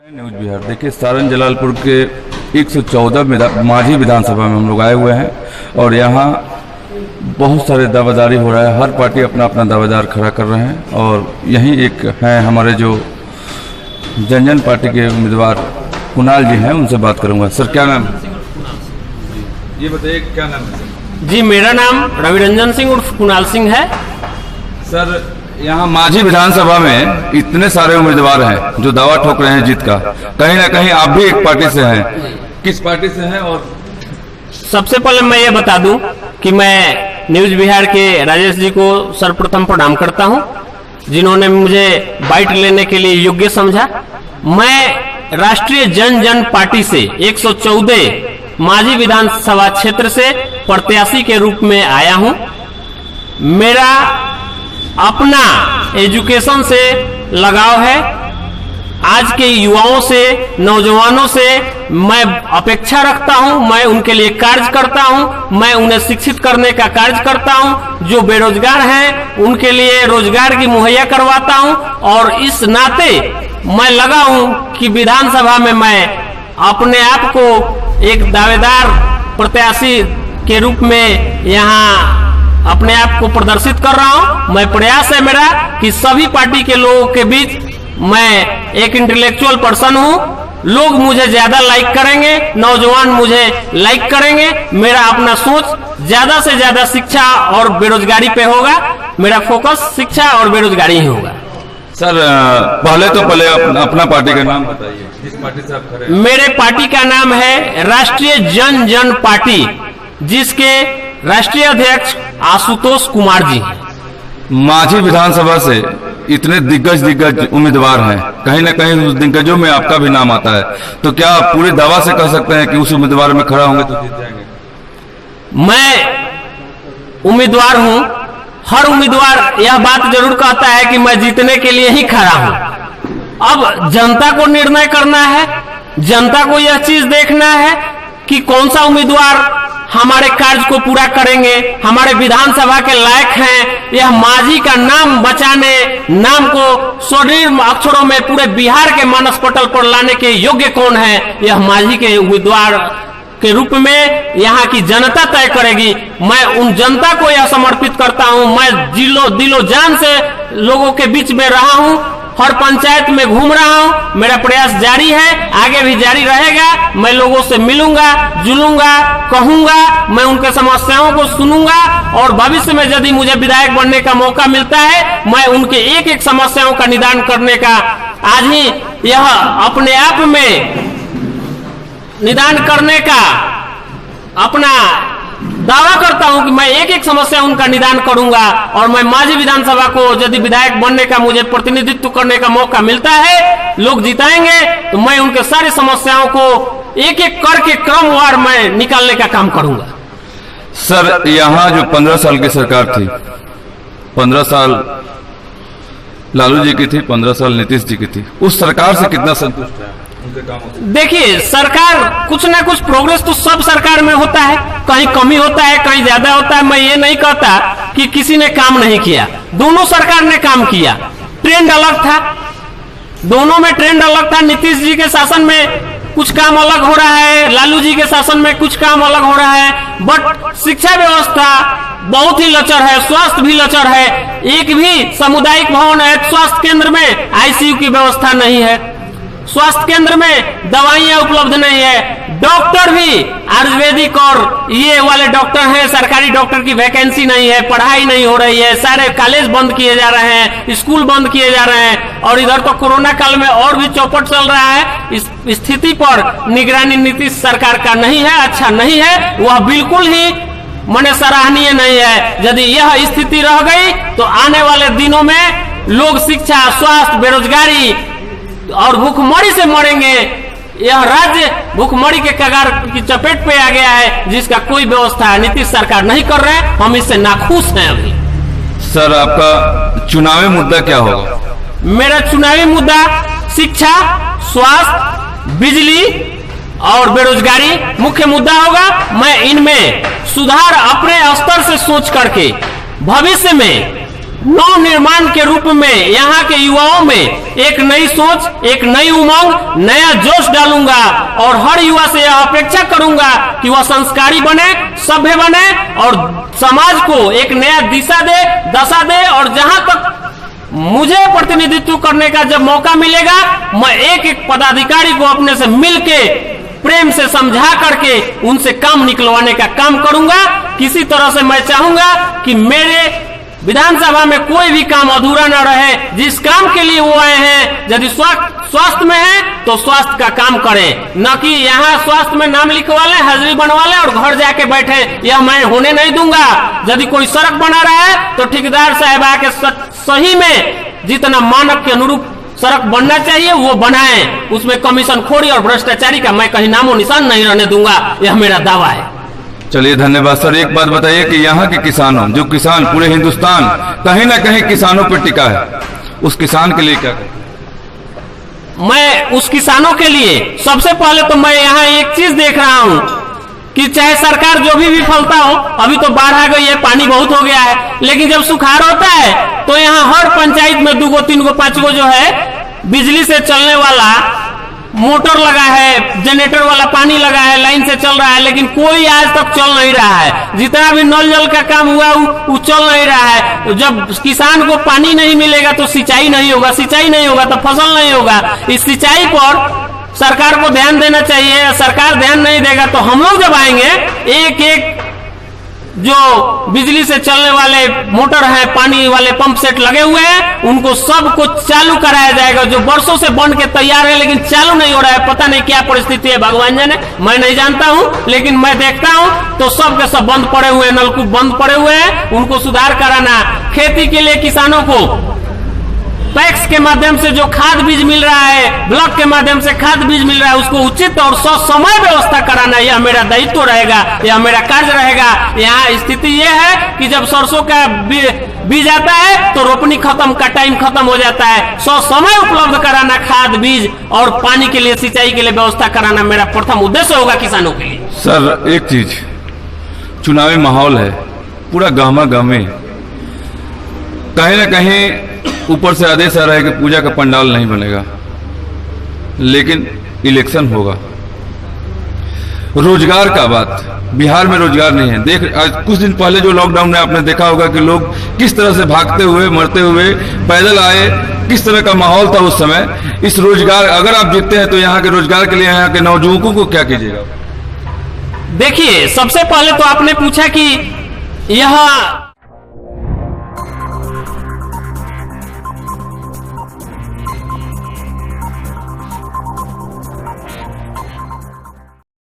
News Bihar. देखिए, सारण जलालपुर के 114 माझी विधानसभा में हम लोग आए हुए हैं और यहाँ बहुत सारे दावेदारी हो रहा है। हर पार्टी अपना अपना दावेदार खड़ा कर रहे हैं और यहीं एक हैं हमारे जो जनजन पार्टी के उम्मीदवार कुणाल जी हैं, उनसे बात करूंगा। सर, क्या नाम है? ये बताइए, क्या नाम है? जी, मेरा नाम रवि रंजन सिंह उर्फ कुणाल सिंह है। सर, यहाँ माझी विधानसभा में इतने सारे उम्मीदवार हैं जो दावा ठोक रहे हैं जीत का। कहीं ना कहीं आप भी एक पार्टी से हैं। किस पार्टी से हैं? और सबसे पहले मैं ये बता दूं कि मैं न्यूज बिहार के राजेश जी को सर्वप्रथम प्रणाम करता हूं, जिन्होंने मुझे बाइट लेने के लिए योग्य समझा। मैं राष्ट्रीय जनजन पार्टी से 114 माझी विधानसभा क्षेत्र से प्रत्याशी के रूप में आया हूं। मेरा अपना एजुकेशन से लगाव है। आज के युवाओं से, नौजवानों से मैं अपेक्षा रखता हूं, मैं उनके लिए कार्य करता हूं, मैं उन्हें शिक्षित करने का कार्य करता हूं। जो बेरोजगार हैं उनके लिए रोजगार की मुहैया करवाता हूं और इस नाते मैं लगा हूं कि विधानसभा में मैं अपने आप को एक दावेदार प्रत्याशी के रूप में यहाँ अपने आप को प्रदर्शित कर रहा हूं। मैं प्रयास है मेरा कि सभी पार्टी के लोगों के बीच मैं एक इंटेलेक्चुअल पर्सन हूं। लोग मुझे ज्यादा लाइक करेंगे, नौजवान मुझे लाइक करेंगे। मेरा अपना सोच ज्यादा से ज्यादा शिक्षा और बेरोजगारी पे होगा। मेरा फोकस शिक्षा और बेरोजगारी ही होगा। सर, पहले अपना पार्टी का नाम बताइए, जिस पार्टी से आप खड़े हैं। मेरे पार्टी का नाम है राष्ट्रीय जनजन पार्टी, जिसके राष्ट्रीय अध्यक्ष आशुतोष कुमार जी। माझी विधानसभा से इतने दिग्गज उम्मीदवार हैं, कहीं ना कहीं उस दिग्गजों में आपका भी नाम आता है, तो क्या आप पूरे दावा से कह सकते हैं कि उस उम्मीदवार में खड़ा होंगे तो जीत जाएंगे? मैं उम्मीदवार हूं। हर उम्मीदवार यह बात जरूर कहता है कि मैं जीतने के लिए ही खड़ा हूं। अब जनता को निर्णय करना है, जनता को यह चीज देखना है कि कौन सा उम्मीदवार हमारे कार्य को पूरा करेंगे, हमारे विधानसभा के लायक हैं। यह माझी का नाम बचाने, नाम को स्वर्णिम अक्षरों में पूरे बिहार के मानस पटल पर लाने के योग्य कौन है, यह माझी के उम्मीदवार के रूप में यहाँ की जनता तय करेगी। मैं उन जनता को यह समर्पित करता हूँ। मैं दिलो जान से लोगों के बीच में रहा हूँ, हर पंचायत में घूम रहा हूं। मेरा प्रयास जारी है, आगे भी जारी रहेगा। मैं लोगों से मिलूंगा, जुलूंगा, कहूंगा, मैं उनके समस्याओं को सुनूंगा और भविष्य में यदि मुझे विधायक बनने का मौका मिलता है, मैं उनके एक एक समस्याओं का निदान करने का, आज ही यह अपने आप में निदान करने का अपना दावा करता हूं कि मैं एक एक समस्या उनका निदान करूंगा। और मैं माझी विधानसभा को यदि विधायक बनने का मुझे प्रतिनिधित्व करने का मौका मिलता है, लोग जिताएंगे, तो मैं उनके सारी समस्याओं को एक एक करके क्रमवार मैं निकालने का काम करूंगा। सर, यहाँ जो 15 साल की सरकार थी, 15 साल लालू जी की थी, 15 साल नीतीश जी की थी, उस सरकार से कितना संतुष्ट है? देखिए, सरकार कुछ ना कुछ प्रोग्रेस तो सब सरकार में होता है, कहीं कमी होता है, कहीं ज्यादा होता है। मैं ये नहीं कहता कि किसी ने काम नहीं किया, दोनों सरकार ने काम किया। ट्रेंड अलग था, दोनों में ट्रेंड अलग था। नीतीश जी के शासन में कुछ काम अलग हो रहा है, लालू जी के शासन में कुछ काम अलग हो रहा है। बट शिक्षा व्यवस्था बहुत ही लचर है, स्वास्थ्य भी लचर है। एक भी सामुदायिक भवन है, स्वास्थ्य केंद्र में आईसीयू की व्यवस्था नहीं है, स्वास्थ्य केंद्र में दवाइयां उपलब्ध नहीं है। डॉक्टर भी आयुर्वेदिक और ये वाले डॉक्टर हैं, सरकारी डॉक्टर की वैकेंसी नहीं है, पढ़ाई नहीं हो रही है, सारे कॉलेज बंद किए जा रहे हैं, स्कूल बंद किए जा रहे हैं। और इधर तो कोरोना काल में और भी चौपट चल रहा है। इस स्थिति पर निगरानी नीति सरकार का नहीं है, अच्छा नहीं है, वह बिल्कुल ही मने सराहनीय नहीं है। यदि यह स्थिति रह गई तो आने वाले दिनों में लोग शिक्षा, स्वास्थ्य, बेरोजगारी और भूखमरी से मरेंगे। यह राज्य भूखमरी के कगार की चपेट पे आ गया है, जिसका कोई व्यवस्था नीतीश सरकार नहीं कर रहे हैं। हम इससे नाखुश हैं अभी। सर, आपका चुनावी मुद्दा क्या होगा? मेरा चुनावी मुद्दा शिक्षा, स्वास्थ्य, बिजली और बेरोजगारी मुख्य मुद्दा होगा। मैं इनमें सुधार अपने स्तर से सोच करके भविष्य में नव निर्माण के रूप में यहाँ के युवाओं में एक नई सोच, एक नई उमंग, नया जोश डालूंगा और हर युवा से यह अपेक्षा करूंगा कि वह संस्कारी बने, सभ्य बने और समाज को एक नया दिशा दे, दशा दे। और जहां तक मुझे प्रतिनिधित्व करने का जब मौका मिलेगा, मैं एक एक पदाधिकारी को अपने से मिलके प्रेम से समझा करके उनसे काम निकलवाने का काम करूंगा। किसी तरह से मैं चाहूंगा कि मेरे विधानसभा में कोई भी काम अधूरा न रहे। जिस काम के लिए वो आए हैं, यदि स्वास्थ्य में है तो स्वास्थ्य का काम करें, न कि यहाँ स्वास्थ्य में नाम लिखवा लें, हाजिरी बनवा लें और घर जाके बैठे। यह मैं होने नहीं दूंगा। यदि कोई सड़क बना रहा है तो ठेकेदार साहब आके सही में जितना मानक के अनुरूप सड़क बनना चाहिए वो बनाएं। उसमें कमीशन खोरी और भ्रष्टाचारी का मैं कहीं नामो निशान नहीं रहने दूंगा। यह मेरा दावा है। चलिए, धन्यवाद सर। एक बात बताइए कि यहाँ के किसानों, जो किसान पूरे हिंदुस्तान कहीं ना कहीं किसानों पर टिका है, उस किसान के लिए क्या करें? मैं उस किसानों के लिए सबसे पहले तो मैं यहाँ एक चीज देख रहा हूँ कि चाहे सरकार जो भी विफलता हो, अभी तो बाढ़ आ गई है, पानी बहुत हो गया है, लेकिन जब सुखाड़ होता है तो यहाँ हर पंचायत में 2 गो 3 गो 5 गो जो है बिजली से चलने वाला मोटर लगा है, जनरेटर वाला पानी लगा है, लाइन से चल रहा है, लेकिन कोई आज तक चल नहीं रहा है। जितना भी नल जल का काम हुआ वो चल नहीं रहा है। जब किसान को पानी नहीं मिलेगा तो सिंचाई नहीं होगा, सिंचाई नहीं होगा तो फसल नहीं होगा। इस सिंचाई पर सरकार को ध्यान देना चाहिए। सरकार ध्यान नहीं देगा तो हम लोग जब आएंगे, एक एक जो बिजली से चलने वाले मोटर है, पानी वाले पंप सेट लगे हुए हैं, उनको सबको चालू कराया जाएगा। जो वर्षों से बन के तैयार है लेकिन चालू नहीं हो रहा है, पता नहीं क्या परिस्थिति है, भगवान जाने, मैं नहीं जानता हूं, लेकिन मैं देखता हूं तो सब के सब बंद पड़े हुए हैं, नलकूप बंद पड़े हुए हैं। उनको सुधार कराना। खेती के लिए किसानों को पैक्स के माध्यम से जो खाद बीज मिल रहा है, ब्लॉक के माध्यम से खाद बीज मिल रहा है, उसको उचित और समय व्यवस्था कराना, यह मेरा दायित्व रहेगा, यह मेरा कार्य रहेगा। यहाँ स्थिति यह है कि जब सरसों का बीज आता है तो रोपनी खत्म का टाइम खत्म हो जाता है। समय उपलब्ध कराना, खाद बीज और पानी के लिए, सिंचाई के लिए व्यवस्था कराना मेरा प्रथम उद्देश्य होगा किसानों के लिए। सर, एक चीज, चुनावी माहौल है, पूरा गहमा गहमी, कहीं ना कहीं ऊपर से आदेश आ रहा है कि पूजा का पंडाल नहीं बनेगा, लेकिन इलेक्शन होगा। रोजगार का बात, बिहार में रोजगार नहीं है। आज कुछ दिन पहले जो लॉकडाउन में आपने देखा होगा कि लोग किस तरह से भागते हुए, मरते हुए पैदल आए, किस तरह का माहौल था उस समय। इस रोजगार, अगर आप जीतते हैं तो यहाँ के रोजगार के लिए यहाँ के नौजुवकों को क्या कीजिएगा? देखिए, सबसे पहले तो आपने पूछा कि यह